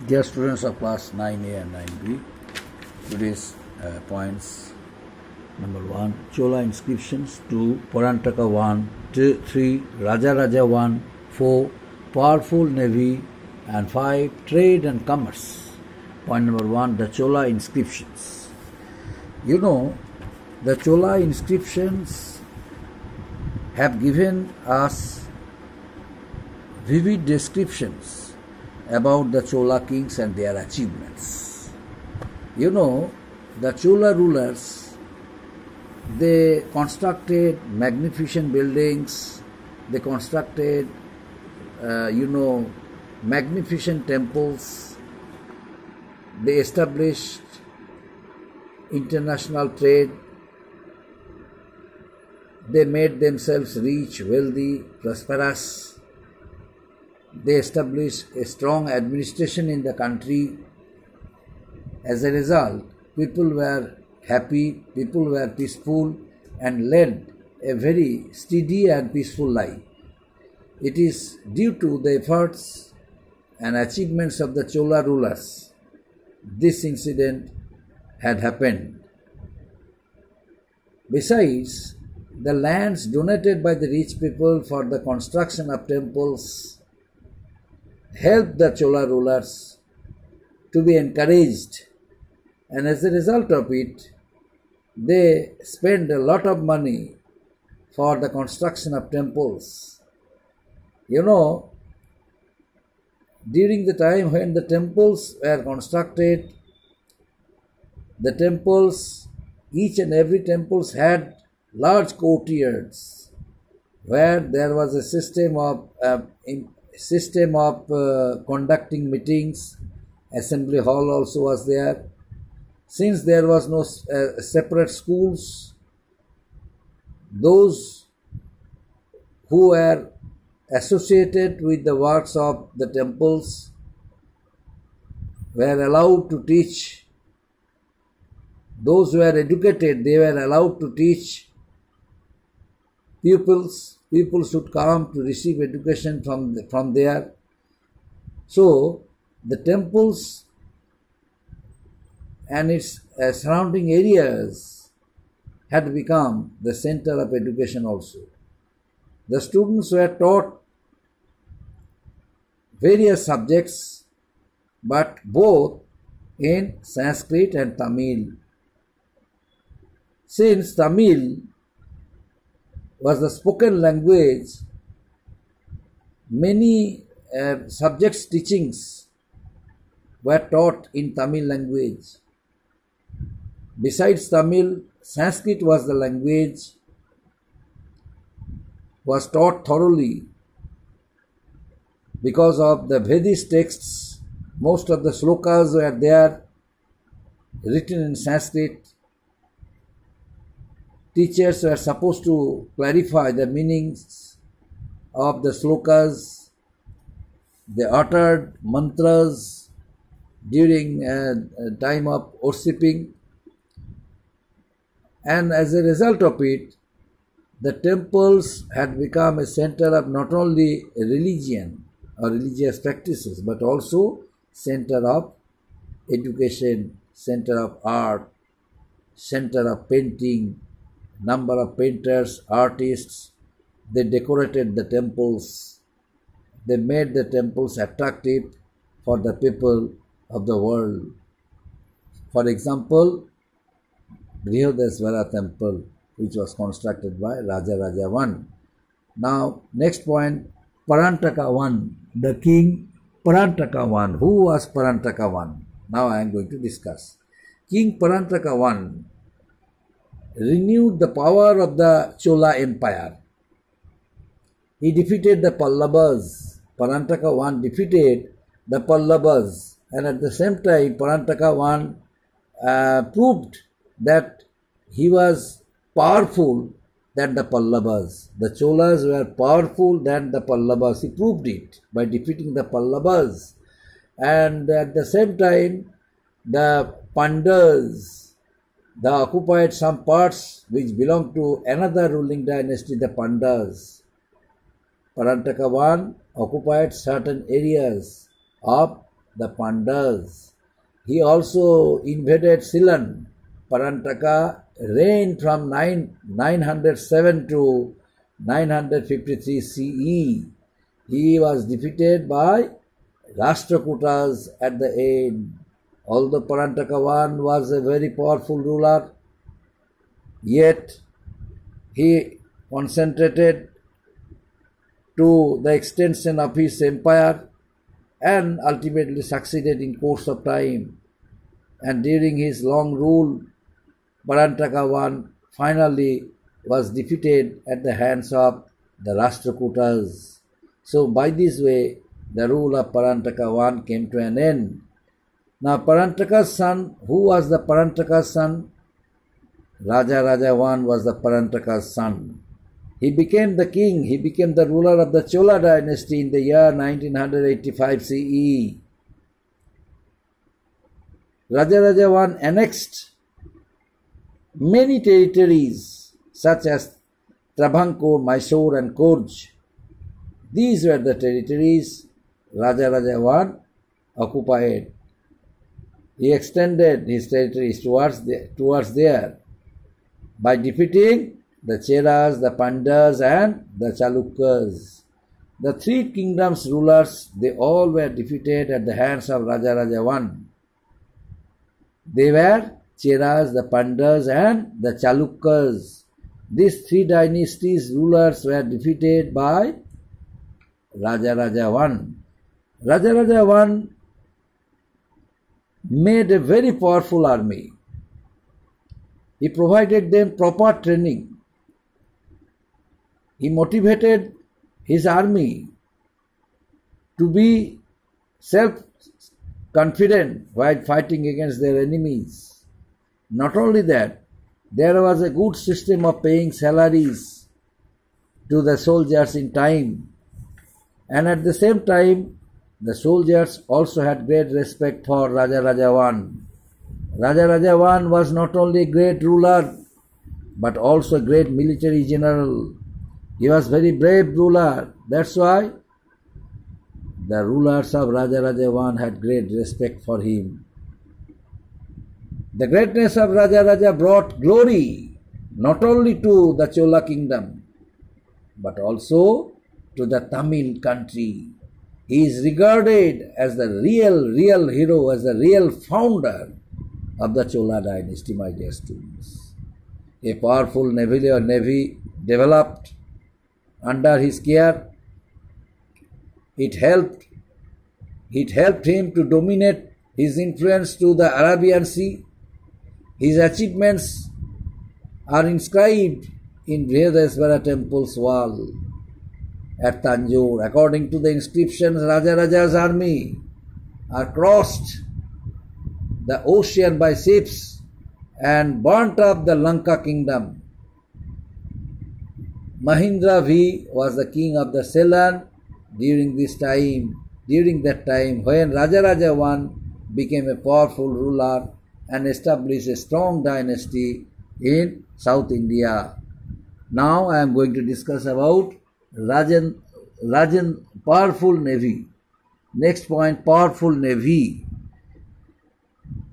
Dear students of class 9A and 9B, today's points: number 1, Chola inscriptions; 2, Parantaka 1; 3, Raja 1; 4, powerful navy; and 5, trade and commerce. Point number 1, the Chola inscriptions. You know, the Chola inscriptions have given us vivid descriptions about the Chola kings and their achievements. You know, the Chola rulers, they constructed magnificent buildings, they constructed, magnificent temples, they established international trade, they made themselves rich, wealthy, prosperous. They established a strong administration in the country. As a result, people were happy, people were peaceful and led a very steady and peaceful life. It is due to the efforts and achievements of the Chola rulers this incident had happened. Besides, the lands donated by the rich people for the construction of temples helped the Chola rulers to be encouraged, and as a result of it, they spent a lot of money for the construction of temples. You know, during the time when the temples were constructed, the temples, each and every temples had large courtyards where there was a system of conducting meetings. Assembly hall also was there. Since there was no separate schools, those who were associated with the works of the temples were allowed to teach. Those who were educated, they were allowed to teach pupils. People should come to receive education from there. So, the temples and its surrounding areas had become the center of education also. The students were taught various subjects, but both in Sanskrit and Tamil. Since Tamil was the spoken language, many subjects teachings were taught in Tamil language. Besides Tamil, Sanskrit was the language, was taught thoroughly. Because of the Vedic texts, most of the slokas were there written in Sanskrit. Teachers were supposed to clarify the meanings of the slokas. They uttered mantras during time of worshipping, and as a result of it, the temples had become a center of not only religion or religious practices, but also center of education, center of art, center of painting. Number of painters, artists, they decorated the temples. They made the temples attractive for the people of the world. For example, Brihadeswara temple, which was constructed by Raja 1. Now, next point, Parantaka 1, the king Parantaka 1. Who was Parantaka 1? Now I am going to discuss. King Parantaka 1 renewed the power of the Chola Empire. He defeated the Pallavas. Parantaka 1 defeated the Pallavas, and at the same time Parantaka 1 proved that he was powerful than the Pallavas. The Cholas were powerful than the Pallavas. He proved it by defeating the Pallavas. And at the same time, the Pandas, they occupied some parts which belonged to another ruling dynasty, the Pandas. Parantaka 1 occupied certain areas of the Pandavas. He also invaded Ceylon. Parantaka reigned from 907 to 953 CE. He was defeated by Rashtrakutas at the end. Although Parantaka I was a very powerful ruler, yet he concentrated to the extension of his empire and ultimately succeeded in course of time. And during his long rule, Parantaka I finally was defeated at the hands of the Rashtrakutas. So by this way, the rule of Parantaka I came to an end. Now Parantaka's son, who was the Parantaka's son? Raja I was the Parantaka's son. He became the king, he became the ruler of the Chola dynasty in the year 1985 CE. Raja I annexed many territories such as Travancore, Mysore and Coorg. These were the territories Raja I occupied. He extended his territories towards there by defeating the Cheras, the Pandavas and the Chalukyas. The three kingdoms' rulers, they all were defeated at the hands of Raja I. They were Cheras, the Pandavas and the Chalukyas. These three dynasties' rulers were defeated by Raja I. Raja I made a very powerful army. He provided them proper training. He motivated his army to be self-confident while fighting against their enemies. Not only that, there was a good system of paying salaries to the soldiers in time. And at the same time, the soldiers also had great respect for Raja I. Raja I was not only a great ruler, but also a great military general. He was very brave ruler. That's why the rulers of Raja I had great respect for him. The greatness of Raja brought glory not only to the Chola kingdom, but also to the Tamil country. He is regarded as the real hero, as the real founder of the Chola dynasty, my dear students. A powerful navy developed under his care. It helped him to dominate his influence to the Arabian Sea. His achievements are inscribed in Brihadeshwara temple's wall at Tanjore. According to the inscriptions, Raja's army are crossed the ocean by ships and burnt up the Lanka kingdom. Mahindra V was the king of the Ceylon during that time when Raja I became a powerful ruler and established a strong dynasty in South India. Now I am going to discuss about Rajan powerful navy. Next point, powerful navy.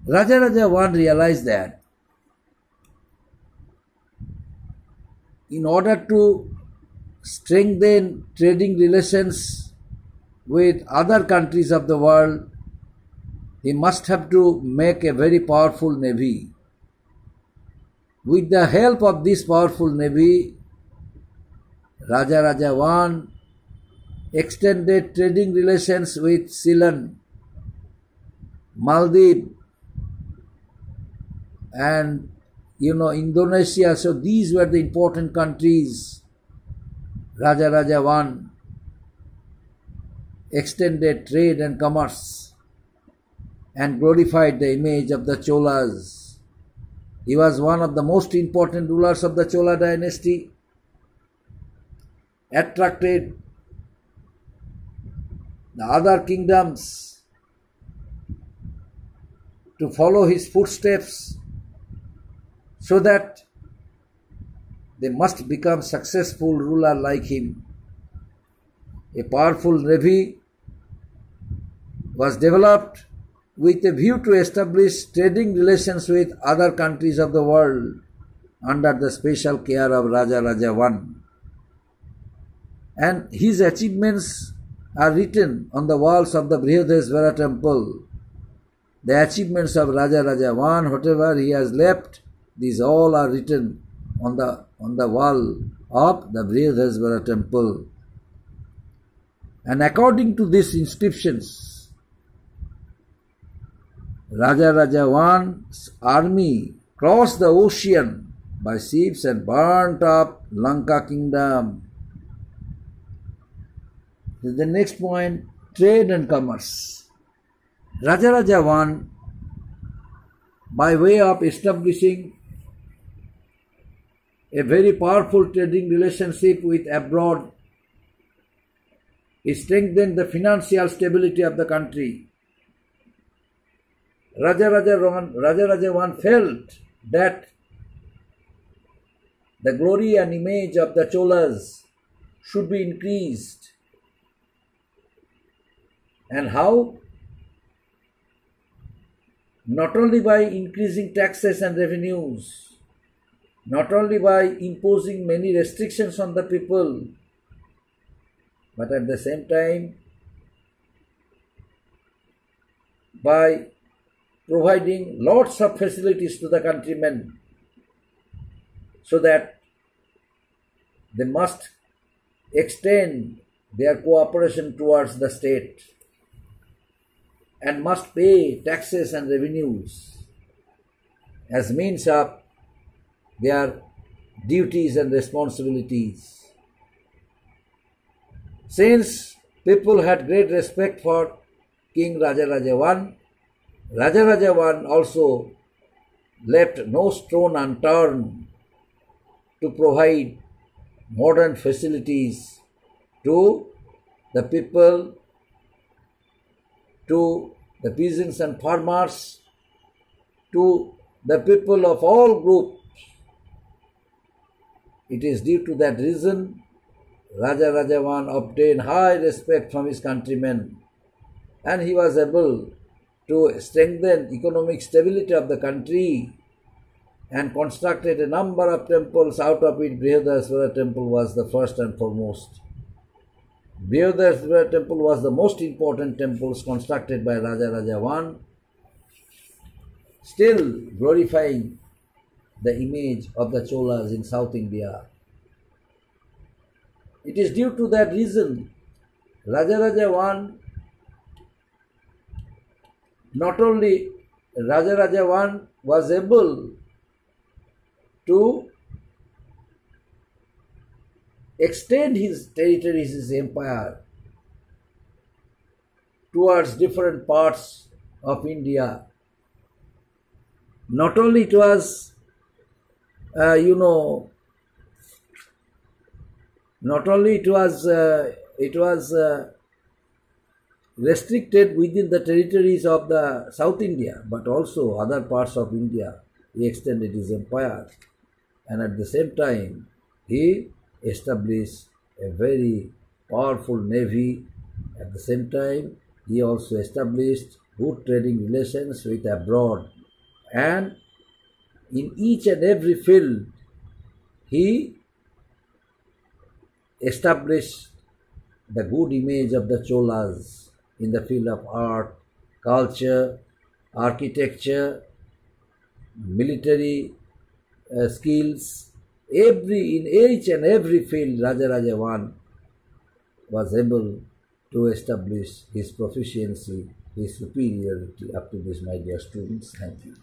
Raja I realized that in order to strengthen trading relations with other countries of the world, he must have to make a very powerful navy. With the help of this powerful navy, Raja I extended trading relations with Ceylon, Maldives, and Indonesia. So these were the important countries. Raja I extended trade and commerce and glorified the image of the Cholas. He was one of the most important rulers of the Chola dynasty, attracted the other kingdoms to follow his footsteps so that they must become successful ruler like him. A powerful navy was developed with a view to establish trading relations with other countries of the world under the special care of Raja Raja I. And his achievements are written on the walls of the Brihadeshvara temple. The achievements of Raja Raja I, whatever he has left, these all are written on the wall of the Brihadeshvara temple. And according to these inscriptions, Raja Raja I's army crossed the ocean by ships and burnt up Lanka kingdom. The next point, trade and commerce. Raja Raja I, by way of establishing a very powerful trading relationship with abroad, he strengthened the financial stability of the country. Raja Raja I felt that the glory and image of the Cholas should be increased. And how? Not only by increasing taxes and revenues, not only by imposing many restrictions on the people, but at the same time by providing lots of facilities to the countrymen so that they must extend their cooperation towards the state and must pay taxes and revenues as means of their duties and responsibilities. Since people had great respect for King Raja Raja I, Raja Raja I also left no stone unturned to provide modern facilities to the people, to the peasants and farmers, to the people of all groups. It is due to that reason Raja Raja I obtained high respect from his countrymen, and he was able to strengthen economic stability of the country and constructed a number of temples, out of which Brihadeshvara temple was the first and foremost. Brihadeshvara temple was the most important temples constructed by Raja Raja I, still glorifying the image of the Cholas in South India. It is due to that reason Raja Raja I, not only Raja Raja I was able to extend his territories, his empire, towards different parts of India. Not only it was, not only it was restricted within the territories of the South India, but also other parts of India. He extended his empire, and at the same time he established a very powerful navy. At the same time he also established good trading relations with abroad, and in each and every field he established the good image of the Cholas in the field of art, culture, architecture, military skills. In each and every field Raja Raja I was able to establish his proficiency, his superiority. Up to this, my dear students, thank you.